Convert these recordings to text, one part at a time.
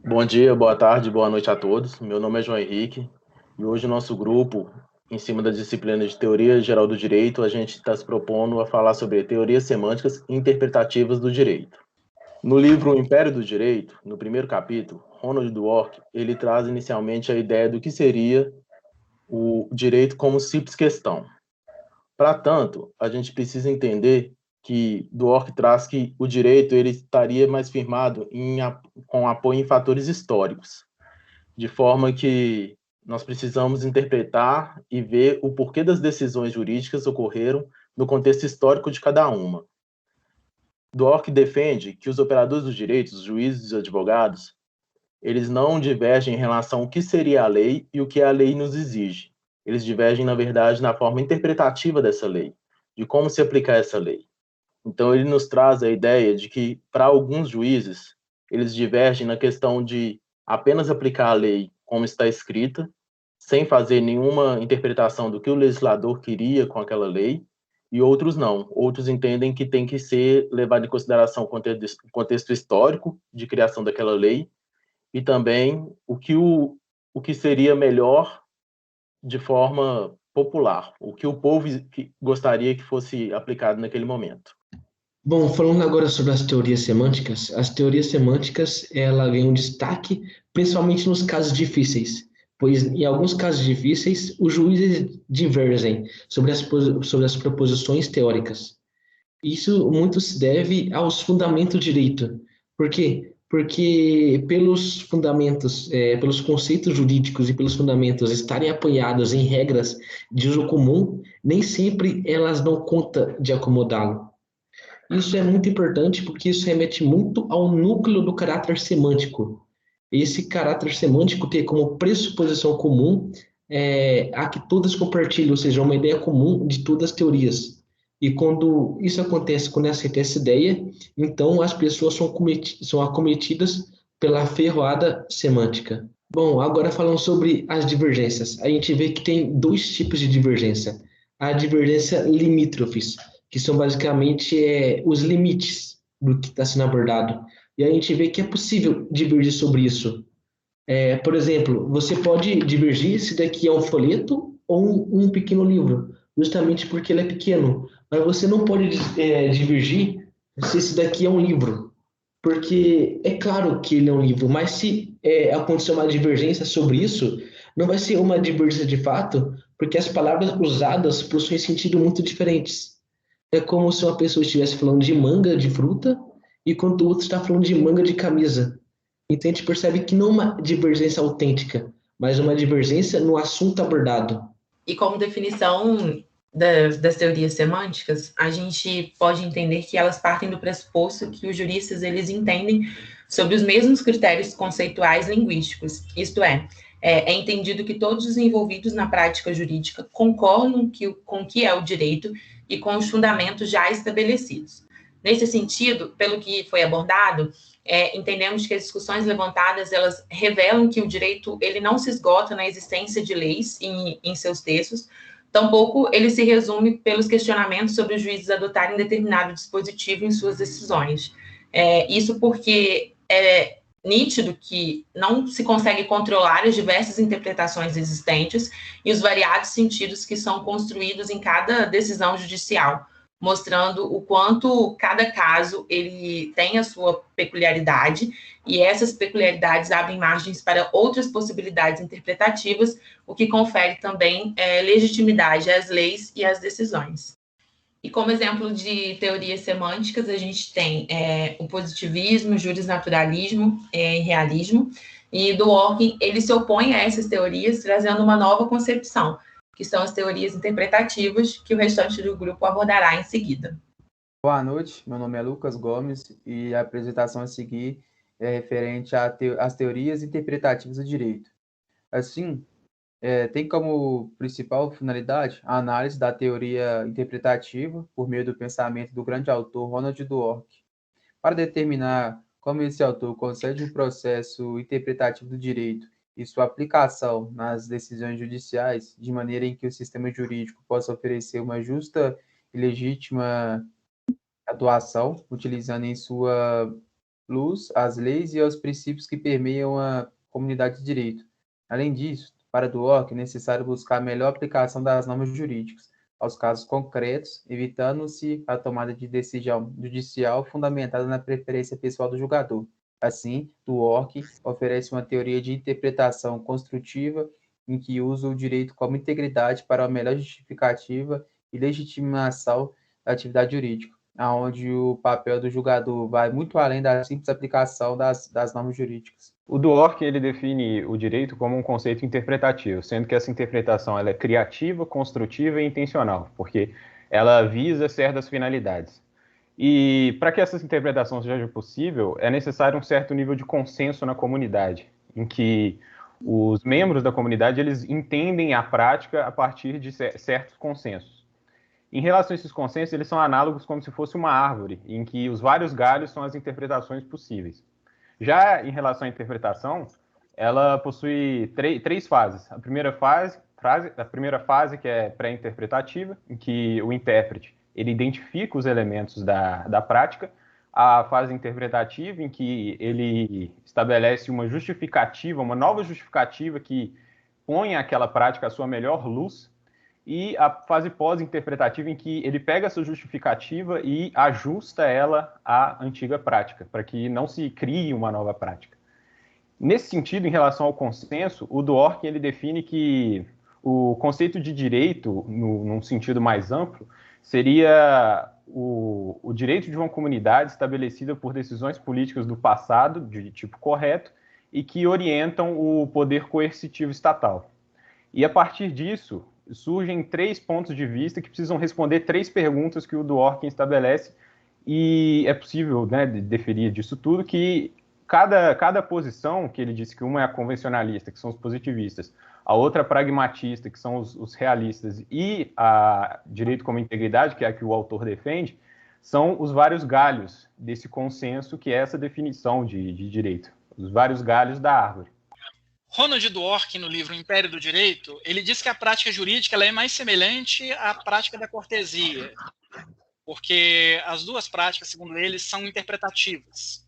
Bom dia, boa tarde, boa noite a todos. Meu nome é João Henrique e hoje o nosso grupo, em cima da disciplina de Teoria Geral do Direito, a gente está se propondo a falar sobre teorias semânticas e interpretativas do direito. No livro O Império do Direito, no primeiro capítulo, Ronald Dworkin, ele traz inicialmente a ideia do que seria o direito como simples questão. Para tanto, a gente precisa entender que Dworkin traz que o direito ele estaria mais firmado com apoio em fatores históricos, de forma que nós precisamos interpretar e ver o porquê das decisões jurídicas ocorreram no contexto histórico de cada uma. Dworkin defende que os operadores dos direitos, os juízes e os advogados, eles não divergem em relação ao que seria a lei e o que a lei nos exige. Eles divergem, na verdade, na forma interpretativa dessa lei, de como se aplicar essa lei. Então, ele nos traz a ideia de que, para alguns juízes, eles divergem na questão de apenas aplicar a lei como está escrita, sem fazer nenhuma interpretação do que o legislador queria com aquela lei, e outros não. Outros entendem que tem que ser levado em consideração o contexto histórico de criação daquela lei e também o que seria melhor de forma popular, o que o povo gostaria que fosse aplicado naquele momento. Bom, falando agora sobre as teorias semânticas, ela ganham destaque principalmente nos casos difíceis, pois em alguns casos difíceis os juízes divergem sobre as proposições teóricas. Isso muito se deve aos fundamentos do direito. Por quê? Porque pelos fundamentos, pelos conceitos jurídicos e pelos fundamentos estarem apoiados em regras de uso comum, nem sempre elas dão conta de acomodá-lo. Isso é muito importante porque isso remete muito ao núcleo do caráter semântico. Esse caráter semântico tem como pressuposição comum a que todas compartilham, ou seja, uma ideia comum de todas as teorias. E quando isso acontece, quando aceita essa ideia, então as pessoas são acometidas pela ferroada semântica. Bom, agora falando sobre as divergências. A gente vê que tem dois tipos de divergência. A divergência limítrofes, que são basicamente os limites do que está sendo abordado. E a gente vê que é possível divergir sobre isso. Por exemplo, você pode divergir se daqui é um folheto ou um pequeno livro, justamente porque ele é pequeno. Mas você não pode divergir se esse daqui é um livro, porque é claro que ele é um livro, mas se acontecer uma divergência sobre isso, não vai ser uma divergência de fato, porque as palavras usadas possuem sentido muito diferentes. É como se uma pessoa estivesse falando de manga de fruta, enquanto o outro está falando de manga de camisa. Então a gente percebe que não é uma divergência autêntica, mas uma divergência no assunto abordado. E como definição das teorias semânticas, a gente pode entender que elas partem do pressuposto que os juristas eles entendem sobre os mesmos critérios conceituais linguísticos, isto é entendido que todos os envolvidos na prática jurídica concordam com o que é o direito e com os fundamentos já estabelecidos. Nesse sentido, pelo que foi abordado, entendemos que as discussões levantadas elas revelam que o direito ele não se esgota na existência de leis em seus textos, tampouco ele se resume pelos questionamentos sobre os juízes adotarem determinado dispositivo em suas decisões. Isso porque é nítido que não se consegue controlar as diversas interpretações existentes e os variados sentidos que são construídos em cada decisão judicial, mostrando o quanto cada caso ele tem a sua peculiaridade e essas peculiaridades abrem margens para outras possibilidades interpretativas, o que confere também legitimidade às leis e às decisões. E como exemplo de teorias semânticas, a gente tem o positivismo, o jurisnaturalismo e realismo, e Dworkin, ele se opõe a essas teorias, trazendo uma nova concepção, que são as teorias interpretativas, que o restante do grupo abordará em seguida. Boa noite, meu nome é Lucas Gomes e a apresentação a seguir é referente às teorias interpretativas do direito. Assim, tem como principal finalidade a análise da teoria interpretativa por meio do pensamento do grande autor Ronald Dworkin, para determinar como esse autor concebe o processo interpretativo do direito e sua aplicação nas decisões judiciais, de maneira em que o sistema jurídico possa oferecer uma justa e legítima atuação, utilizando em sua luz às leis e aos princípios que permeiam a comunidade de direito. Além disso, para Dworkin é necessário buscar a melhor aplicação das normas jurídicas aos casos concretos, evitando-se a tomada de decisão judicial fundamentada na preferência pessoal do julgador. Assim, Dworkin oferece uma teoria de interpretação construtiva em que usa o direito como integridade para a melhor justificativa e legitimação da atividade jurídica, onde o papel do julgador vai muito além da simples aplicação das normas jurídicas. O Dworkin ele define o direito como um conceito interpretativo, sendo que essa interpretação ela é criativa, construtiva e intencional, porque ela visa certas finalidades. E para que essa interpretação seja possível, é necessário um certo nível de consenso na comunidade, em que os membros da comunidade eles entendem a prática a partir de certos consensos. Em relação a esses consensos, eles são análogos como se fosse uma árvore, em que os vários galhos são as interpretações possíveis. Já em relação à interpretação, ela possui três fases. A primeira fase que é pré-interpretativa, em que o intérprete ele identifica os elementos da prática. A fase interpretativa, em que ele estabelece uma justificativa, uma nova justificativa que põe aquela prática à sua melhor luz. E a fase pós-interpretativa, em que ele pega essa justificativa e ajusta ela à antiga prática, para que não se crie uma nova prática. Nesse sentido, em relação ao consenso, o Dworkin ele define que o conceito de direito, num sentido mais amplo, seria o direito de uma comunidade estabelecida por decisões políticas do passado, de tipo correto, e que orientam o poder coercitivo estatal. E a partir disso, surgem 3 pontos de vista que precisam responder 3 perguntas que o Dworkin estabelece, e é possível, né, deferir disso tudo que cada posição, que ele disse que uma é a convencionalista, que são os positivistas, a outra pragmatista, que são os realistas, e a direito como integridade, que é a que o autor defende, são os vários galhos desse consenso, que é essa definição de direito, os vários galhos da árvore. Ronald Dworkin, no livro Império do Direito, ele diz que a prática jurídica ela é mais semelhante à prática da cortesia, porque as duas práticas, segundo ele, são interpretativas.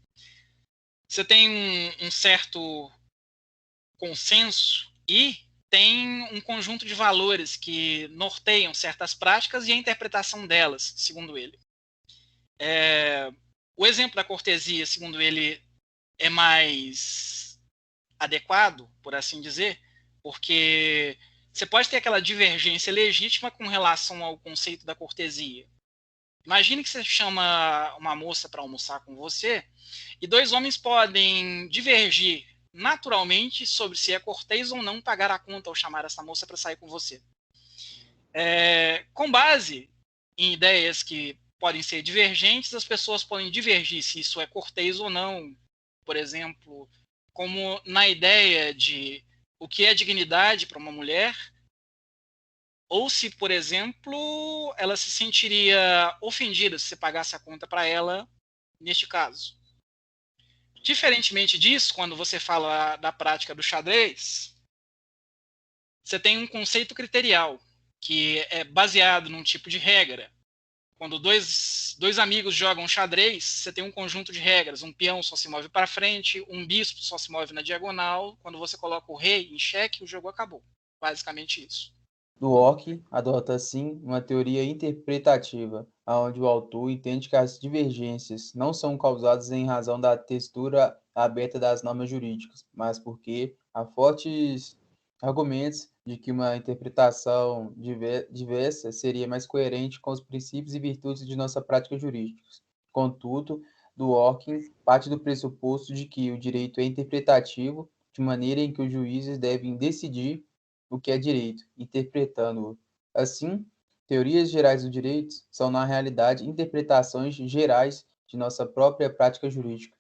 Você tem um certo consenso e tem um conjunto de valores que norteiam certas práticas e a interpretação delas, segundo ele. O exemplo da cortesia, segundo ele, é mais adequado, por assim dizer, porque você pode ter aquela divergência legítima com relação ao conceito da cortesia. Imagine que você chama uma moça para almoçar com você e 2 homens podem divergir naturalmente sobre se é cortês ou não pagar a conta ao chamar essa moça para sair com você. Com base em ideias que podem ser divergentes, as pessoas podem divergir se isso é cortês ou não. Por exemplo, como na ideia de o que é dignidade para uma mulher, ou se, por exemplo, ela se sentiria ofendida se você pagasse a conta para ela, neste caso. Diferentemente disso, quando você fala da prática do xadrez, você tem um conceito criterial, que é baseado num tipo de regra. Quando dois amigos jogam xadrez, você tem um conjunto de regras. Um peão só se move para frente, um bispo só se move na diagonal. Quando você coloca o rei em xeque, o jogo acabou. Basicamente isso. Dworkin adota, assim, uma teoria interpretativa, onde o autor entende que as divergências não são causadas em razão da textura aberta das normas jurídicas, mas porque há fortes argumentos de que uma interpretação diversa seria mais coerente com os princípios e virtudes de nossa prática jurídica. Contudo, Dworkin parte do pressuposto de que o direito é interpretativo, de maneira em que os juízes devem decidir o que é direito, interpretando-o. Assim, teorias gerais do direito são, na realidade, interpretações gerais de nossa própria prática jurídica.